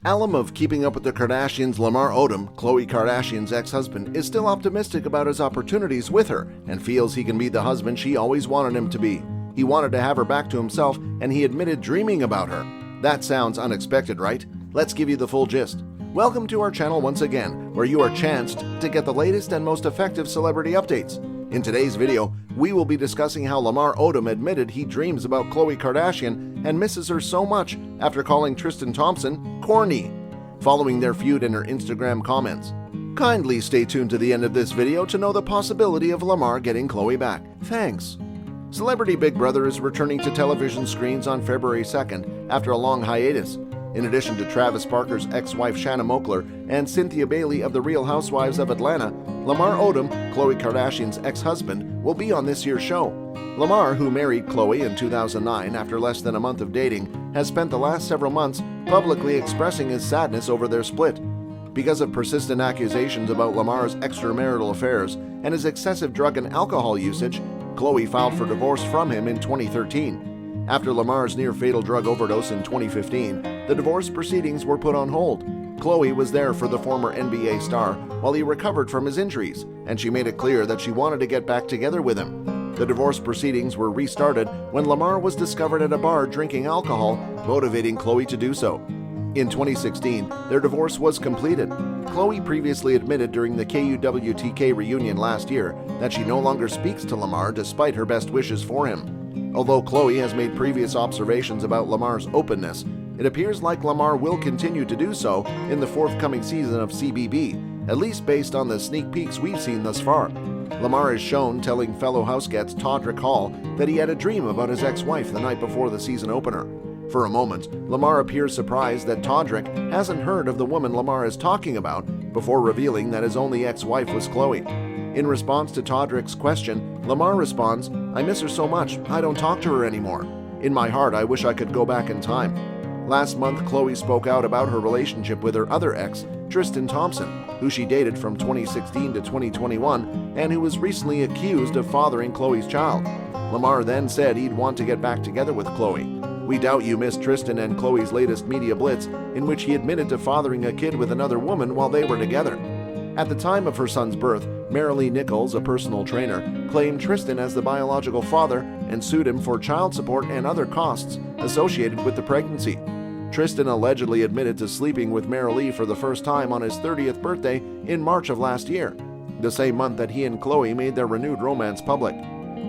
Alum of Keeping Up with the Kardashians' Lamar Odom, Khloe Kardashian's ex-husband, is still optimistic about his opportunities with her and feels he can be the husband she always wanted him to be. He wanted to have her back to himself, and he admitted dreaming about her. That sounds unexpected, right? Let's give you the full gist. Welcome to our channel once again, where you are chanced to get the latest and most effective celebrity updates. In today's video, we will be discussing how Lamar Odom admitted he dreams about Khloe Kardashian and misses her so much after calling Tristan Thompson corny, following their feud in her Instagram comments. Kindly stay tuned to the end of this video to know the possibility of Lamar getting Khloe back. Thanks. Celebrity Big Brother is returning to television screens on February 2nd after a long hiatus. In addition to Travis Barker's ex-wife Shanna Moakler and Cynthia Bailey of the Real Housewives of Atlanta, Lamar Odom, Khloe Kardashian's ex-husband, will be on this year's show. Lamar, who married Khloe in 2009 after less than a month of dating, has spent the last several months publicly expressing his sadness over their split. Because of persistent accusations about Lamar's extramarital affairs and his excessive drug and alcohol usage, Khloe filed for divorce from him in 2013. After Lamar's near-fatal drug overdose in 2015, the divorce proceedings were put on hold. Khloe was there for the former NBA star while he recovered from his injuries, and she made it clear that she wanted to get back together with him. The divorce proceedings were restarted when Lamar was discovered at a bar drinking alcohol, motivating Khloe to do so. In 2016, their divorce was completed. Khloe previously admitted during the KUWTK reunion last year that she no longer speaks to Lamar despite her best wishes for him. Although Khloe has made previous observations about Lamar's openness, it appears like Lamar will continue to do so in the forthcoming season of CBB, at least based on the sneak peeks we've seen thus far. Lamar is shown telling fellow houseguest Todrick Hall that he had a dream about his ex-wife the night before the season opener. For a moment, Lamar appears surprised that Todrick hasn't heard of the woman Lamar is talking about before revealing that his only ex-wife was Khloe. In response to Todrick's question, Lamar responds, "I miss her so much, I don't talk to her anymore. In my heart, I wish I could go back in time." Last month, Khloe spoke out about her relationship with her other ex, Tristan Thompson, who she dated from 2016 to 2021 and who was recently accused of fathering Khloe's child. Lamar then said he'd want to get back together with Khloe. "We doubt you missed Tristan and Khloe's latest media blitz, in which he admitted to fathering a kid with another woman while they were together." At the time of her son's birth, Marilee Nichols, a personal trainer, claimed Tristan as the biological father and sued him for child support and other costs associated with the pregnancy. Tristan allegedly admitted to sleeping with Marilee for the first time on his 30th birthday in March of last year, the same month that he and Khloe made their renewed romance public.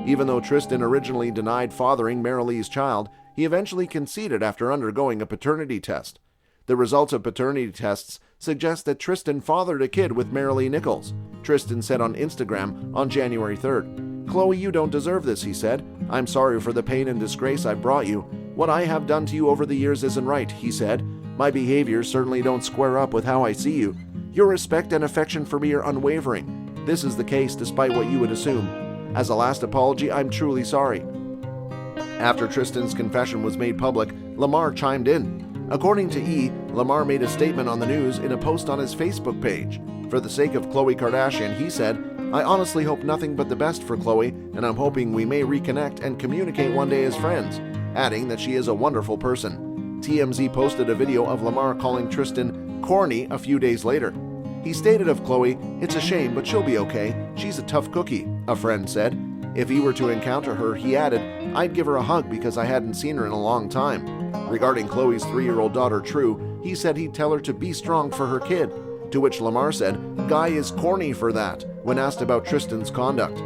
Even though Tristan originally denied fathering Marilee's child, he eventually conceded after undergoing a paternity test. The results of paternity tests suggest that Tristan fathered a kid with Marilee Nichols. Tristan said on Instagram on January 3rd, "Khloe, you don't deserve this," he said. "I'm sorry for the pain and disgrace I brought you. What I have done to you over the years isn't right," he said. "My behaviors certainly don't square up with how I see you. Your respect and affection for me are unwavering. This is the case despite what you would assume. As a last apology, I'm truly sorry." After Tristan's confession was made public, Lamar chimed in. According to E!, Lamar made a statement on the news in a post on his Facebook page. For the sake of Khloe Kardashian, he said, "I honestly hope nothing but the best for Khloe, and I'm hoping we may reconnect and communicate one day as friends," adding that she is a wonderful person. TMZ posted a video of Lamar calling Tristan corny a few days later. He stated of Khloe, "It's a shame, but she'll be okay. She's a tough cookie," a friend said. If he were to encounter her, he added, "I'd give her a hug because I hadn't seen her in a long time." Regarding Khloe's 3-year-old daughter, True, he said he'd tell her to be strong for her kid, to which Lamar said, "Guy is corny for that," when asked about Tristan's conduct.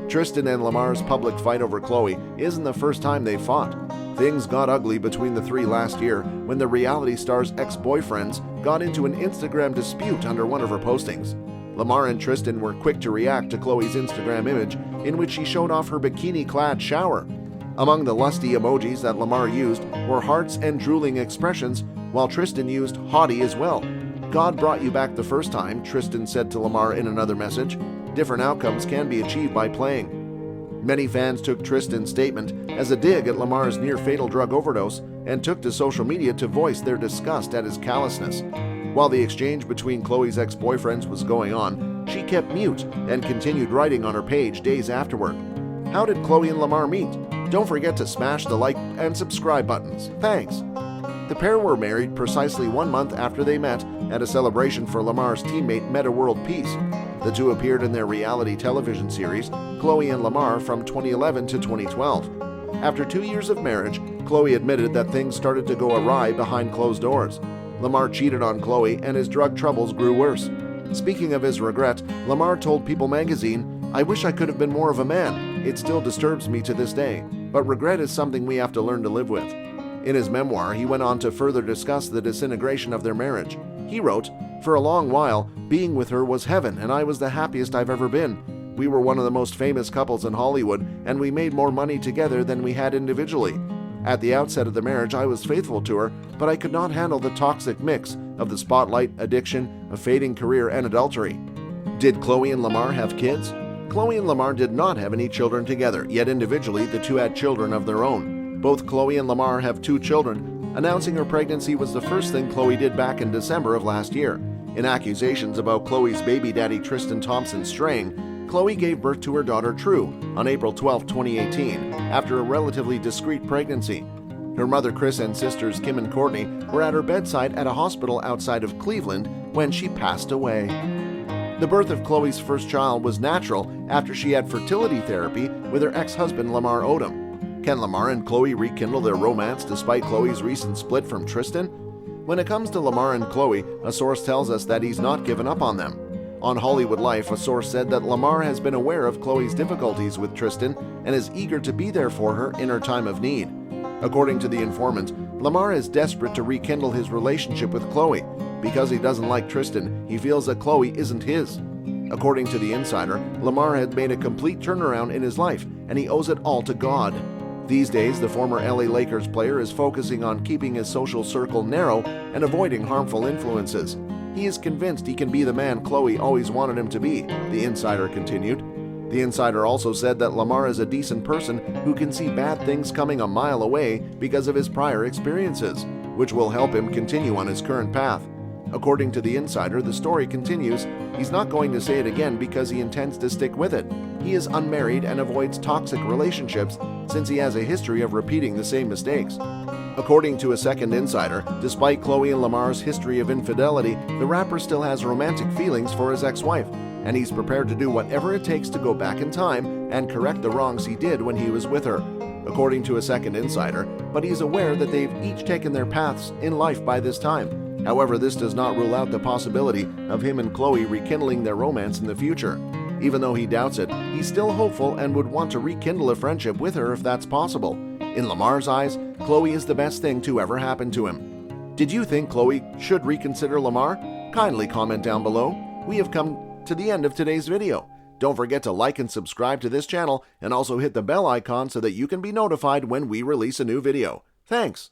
Tristan and Lamar's public fight over Khloe isn't the first time they fought. Things got ugly between the three last year when the reality star's ex-boyfriends got into an Instagram dispute under one of her postings. Lamar and Tristan were quick to react to Khloe's Instagram image in which she showed off her bikini-clad shower. Among the lusty emojis that Lamar used were hearts and drooling expressions, while Tristan used haughty as well. "God brought you back the first time," Tristan said to Lamar in another message. "Different outcomes can be achieved by playing." Many fans took Tristan's statement as a dig at Lamar's near-fatal drug overdose and took to social media to voice their disgust at his callousness. While the exchange between Khloe's ex-boyfriends was going on, she kept mute and continued writing on her page days afterward. How did Khloe and Lamar meet? Don't forget to smash the like and subscribe buttons. Thanks! The pair were married precisely 1 month after they met at a celebration for Lamar's teammate Meta World Peace. The two appeared in their reality television series, Khloé and Lamar, from 2011 to 2012. After 2 years of marriage, Khloé admitted that things started to go awry behind closed doors. Lamar cheated on Khloé and his drug troubles grew worse. Speaking of his regret, Lamar told People magazine, "I wish I could have been more of a man. It still disturbs me to this day, but regret is something we have to learn to live with." In his memoir, he went on to further discuss the disintegration of their marriage. He wrote, "For a long while, being with her was heaven and I was the happiest I've ever been. We were one of the most famous couples in Hollywood and we made more money together than we had individually. At the outset of the marriage, I was faithful to her, but I could not handle the toxic mix of the spotlight, addiction, a fading career, and adultery." Did Khloé and Lamar have kids? Khloé and Lamar did not have any children together, yet individually the two had children of their own. Both Khloé and Lamar have 2 children. Announcing her pregnancy was the first thing Khloé did back in December of last year. In accusations about Khloé's baby daddy Tristan Thompson straying, Khloé gave birth to her daughter True on April 12, 2018, after a relatively discreet pregnancy. Her mother Kris and sisters Kim and Courtney were at her bedside at a hospital outside of Cleveland when she passed away. The birth of Khloé's first child was natural after she had fertility therapy with her ex-husband Lamar Odom. Can Lamar and Khloé rekindle their romance despite Khloé's recent split from Tristan? When it comes to Lamar and Khloé, a source tells us that he's not given up on them. On Hollywood Life, a source said that Lamar has been aware of Khloé's difficulties with Tristan and is eager to be there for her in her time of need. According to the informant, Lamar is desperate to rekindle his relationship with Khloé. Because he doesn't like Tristan, he feels that Khloé isn't his. According to the insider, Lamar had made a complete turnaround in his life, and he owes it all to God. These days, the former LA Lakers player is focusing on keeping his social circle narrow and avoiding harmful influences. He is convinced he can be the man Khloé always wanted him to be, the insider continued. The insider also said that Lamar is a decent person who can see bad things coming a mile away because of his prior experiences, which will help him continue on his current path. According to the insider, the story continues, he's not going to say it again because he intends to stick with it. He is unmarried and avoids toxic relationships since he has a history of repeating the same mistakes. According to a second insider, despite Khloé and Lamar's history of infidelity, the rapper still has romantic feelings for his ex-wife, and he's prepared to do whatever it takes to go back in time and correct the wrongs he did when he was with her. According to a second insider, but he's aware that they've each taken their paths in life by this time. However, this does not rule out the possibility of him and Khloé rekindling their romance in the future. Even though he doubts it, he's still hopeful and would want to rekindle a friendship with her if that's possible. In Lamar's eyes, Khloé is the best thing to ever happen to him. Did you think Khloé should reconsider Lamar? Kindly comment down below. We have come to the end of today's video. Don't forget to like and subscribe to this channel and also hit the bell icon so that you can be notified when we release a new video. Thanks!